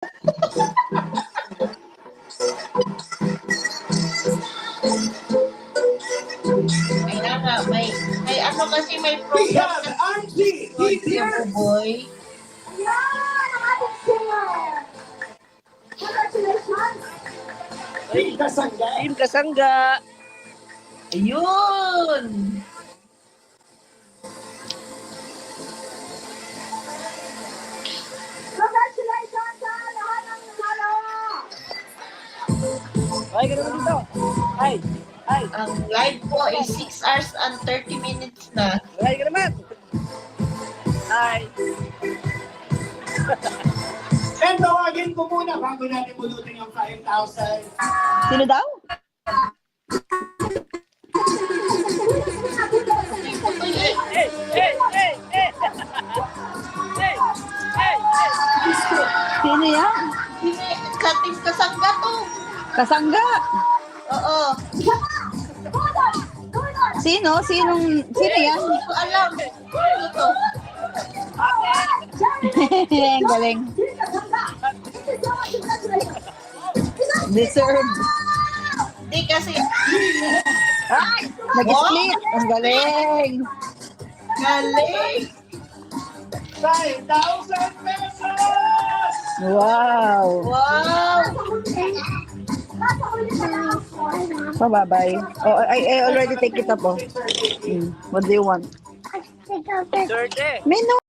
Kaya nga, may ano kasi may program na studio po, boy. Yan! Ang ating singer! Congratulations! Team Kasangga. Team Kasangga. Ayun! Congratulations sa lahat ng nanalo! Ay, ganun dito. Ay. Ang live po is 6 hours and 30 minutes na. Ay, ka naman. Ay. And tawagin ko muna bago natin bulutin yung 5,000. Sino daw? Sino yan? Kating Kasangga to. Kasangga. Oo. Sino? Sino yan? Hindi ko alam. Ano to? Ang galing. Deserve. Hindi kasi. Nag-split. Ang galing. Galing. 5,000 pesos! Wow. Wow. Pababay. Oh, I already take it up. Oh. What do you want? Third eh. Menu.